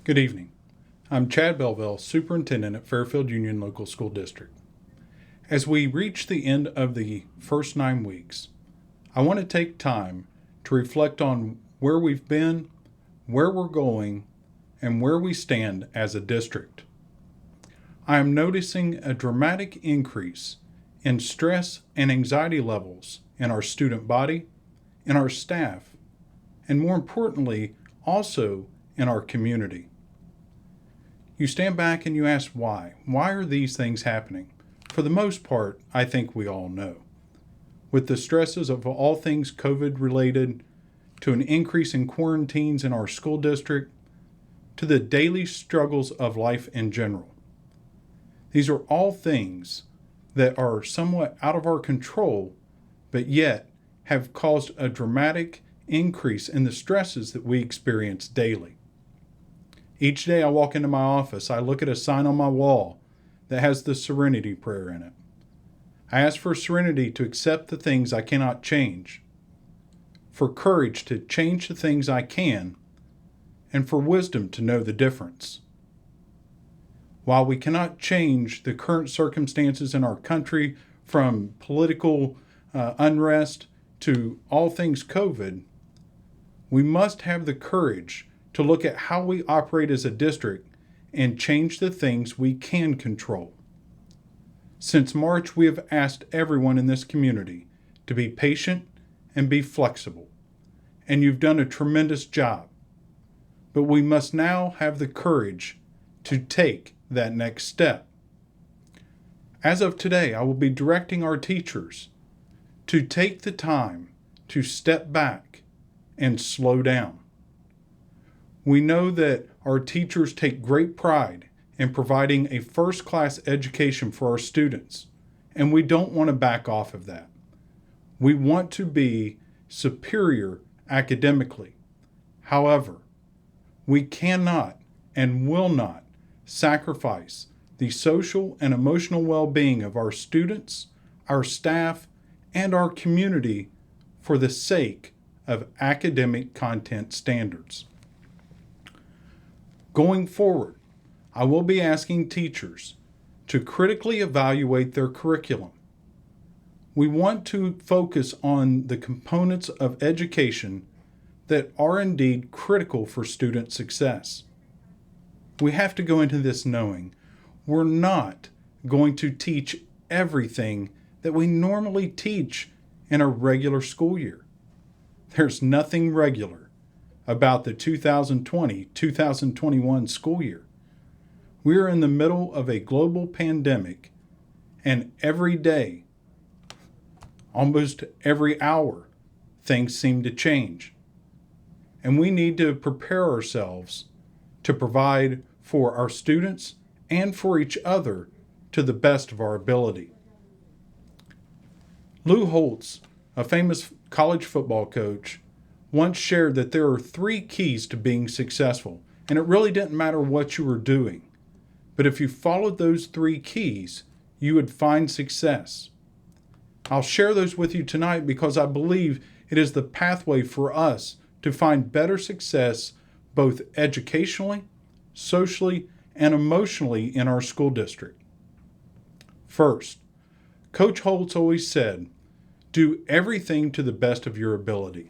Good evening. I'm Chad Belville, Superintendent at Fairfield Union Local School District. As we reach the end of the first 9 weeks, I want to take time to reflect on where we've been, where we're going, and where we stand as a district. I am noticing a dramatic increase in stress and anxiety levels in our student body, in our staff, and more importantly, also in our community. You stand back and you ask why. Why are these things happening? For the most part, I think we all know. With the stresses of all things COVID related, to an increase in quarantines in our school district, to the daily struggles of life in general. These are all things that are somewhat out of our control, but yet have caused a dramatic increase in the stresses that we experience daily. Each day I walk into my office, I look at a sign on my wall that has the Serenity Prayer in it. I ask for serenity to accept the things I cannot change, for courage to change the things I can, and for wisdom to know the difference. While we cannot change the current circumstances in our country, from political unrest to all things COVID, we must have the courage to look at how we operate as a district and change the things we can control. Since March, we have asked everyone in this community to be patient and be flexible, and you've done a tremendous job. But we must now have the courage to take that next step. As of today, I will be directing our teachers to take the time to step back and slow down. We know that our teachers take great pride in providing a first-class education for our students, and we don't want to back off of that. We want to be superior academically. However, we cannot and will not sacrifice the social and emotional well-being of our students, our staff, and our community for the sake of academic content standards. Going forward, I will be asking teachers to critically evaluate their curriculum. We want to focus on the components of education that are indeed critical for student success. We have to go into this knowing we're not going to teach everything that we normally teach in a regular school year. There's nothing regular about the 2020-2021 school year. We are in the middle of a global pandemic, and every day, almost every hour, things seem to change. And we need to prepare ourselves to provide for our students and for each other to the best of our ability. Lou Holtz, a famous college football coach, once shared that there are 3 keys to being successful, and it really didn't matter what you were doing. But if you followed those 3 keys, you would find success. I'll share those with you tonight because I believe it is the pathway for us to find better success both educationally, socially, and emotionally in our school district. First, Coach Holtz always said, do everything to the best of your ability.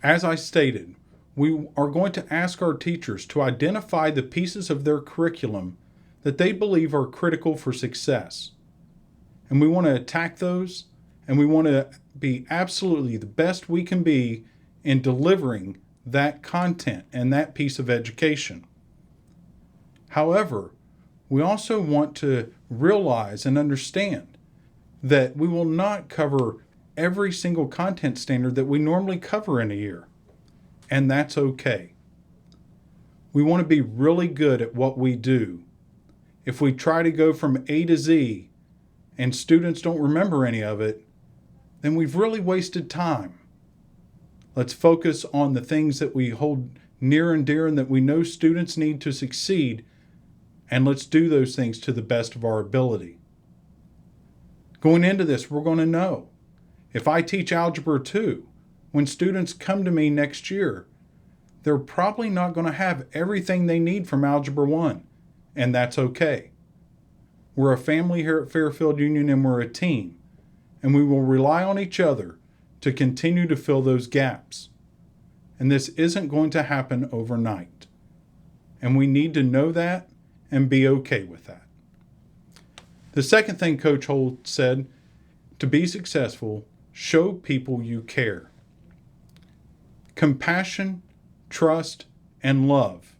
As I stated, we are going to ask our teachers to identify the pieces of their curriculum that they believe are critical for success. And we want to attack those, and we want to be absolutely the best we can be in delivering that content and that piece of education. However, we also want to realize and understand that we will not cover every single content standard that we normally cover in a year, and that's okay. We want to be really good at what we do. If we try to go from A to Z and students don't remember any of it, then we've really wasted time. Let's focus on the things that we hold near and dear and that we know students need to succeed, and let's do those things to the best of our ability. Going into this, we're going to know. If I teach Algebra 2, when students come to me next year, they're probably not going to have everything they need from Algebra 1, and that's okay. We're a family here at Fairfield Union, and we're a team, and we will rely on each other to continue to fill those gaps. And this isn't going to happen overnight. And we need to know that and be okay with that. The second thing Coach Holt said, to be successful, show people you care. Compassion, trust, and love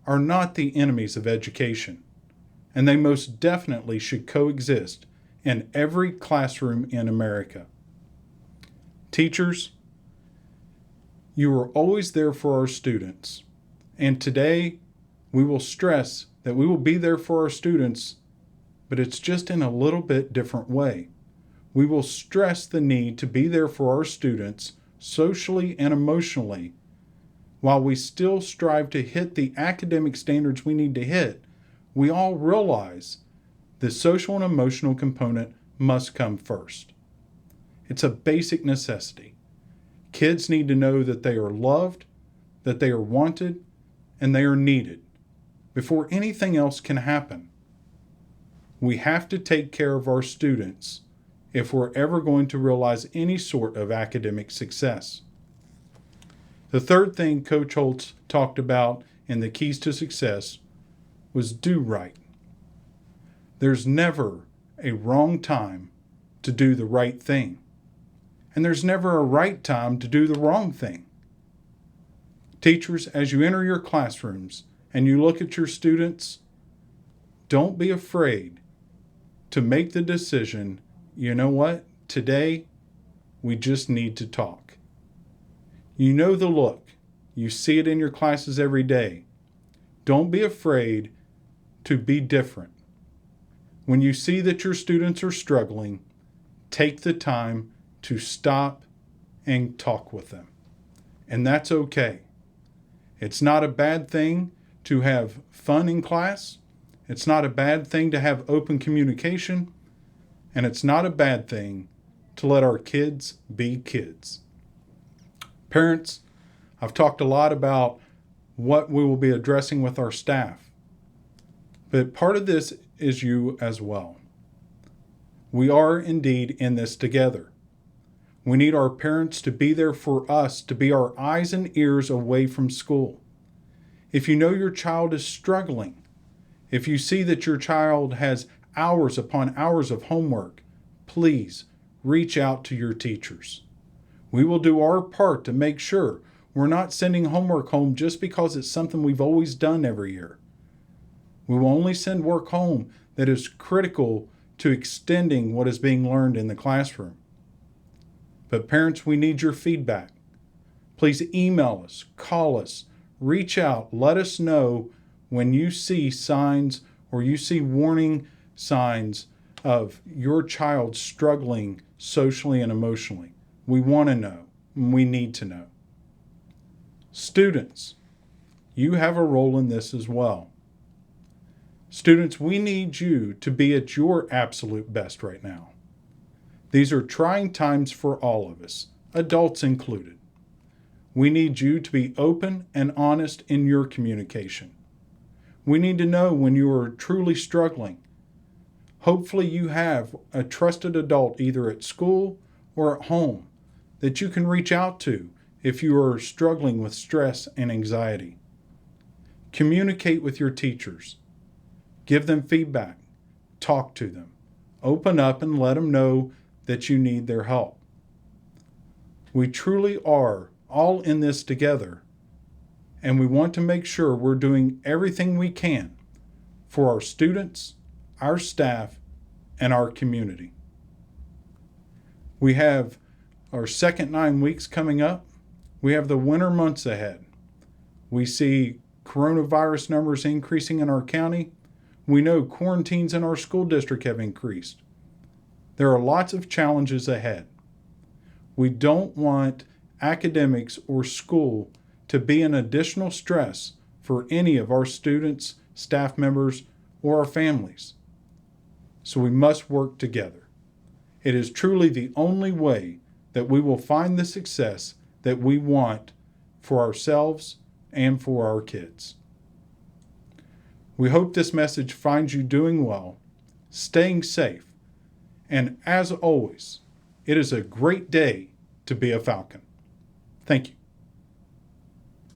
are not the enemies of education, and they most definitely should coexist in every classroom in America. Teachers, you are always there for our students, and today we will stress that we will be there for our students, but it's just in a little bit different way. We will stress the need to be there for our students socially and emotionally, while we still strive to hit the academic standards we need to hit. We all realize the social and emotional component must come first. It's a basic necessity. Kids need to know that they are loved, that they are wanted, and they are needed before anything else can happen. We have to take care of our students if we're ever going to realize any sort of academic success. The third thing Coach Holtz talked about in the keys to success was do right. There's never a wrong time to do the right thing. And there's never a right time to do the wrong thing. Teachers, as you enter your classrooms and you look at your students, don't be afraid to make the decision, you know what, today we just need to talk. You know the look. You see it in your classes every day. Don't be afraid to be different. When you see that your students are struggling, take the time to stop and talk with them. And that's okay. It's not a bad thing to have fun in class. It's not a bad thing to have open communication. And it's not a bad thing to let our kids be kids. Parents, I've talked a lot about what we will be addressing with our staff. But part of this is you as well. We are indeed in this together. We need our parents to be there for us, to be our eyes and ears away from school. If you know your child is struggling, if you see that your child has hours upon hours of homework, please reach out to your teachers. We will do our part to make sure we're not sending homework home just because it's something we've always done every year. We will only send work home that is critical to extending what is being learned in the classroom. But parents, we need your feedback. Please email us, call us, reach out, let us know when you see signs or you see warning signs of your child struggling socially and emotionally. We want to know, and we need to know. Students, you have a role in this as well. Students, we need you to be at your absolute best right now. These are trying times for all of us, adults included. We need you to be open and honest in your communication. We need to know when you are truly struggling. Hopefully you have a trusted adult either at school or at home that you can reach out to if you are struggling with stress and anxiety. Communicate with your teachers. Give them feedback. Talk to them. Open up and let them know that you need their help. We truly are all in this together, and we want to make sure we're doing everything we can for our students, our staff, and our community. We have our second 9 weeks coming up. We have the winter months ahead. We see coronavirus numbers increasing in our county. We know quarantines in our school district have increased. There are lots of challenges ahead. We don't want academics or school to be an additional stress for any of our students, staff members, or our families. So we must work together. It is truly the only way that we will find the success that we want for ourselves and for our kids. We hope this message finds you doing well, staying safe, and as always, it is a great day to be a Falcon. Thank you.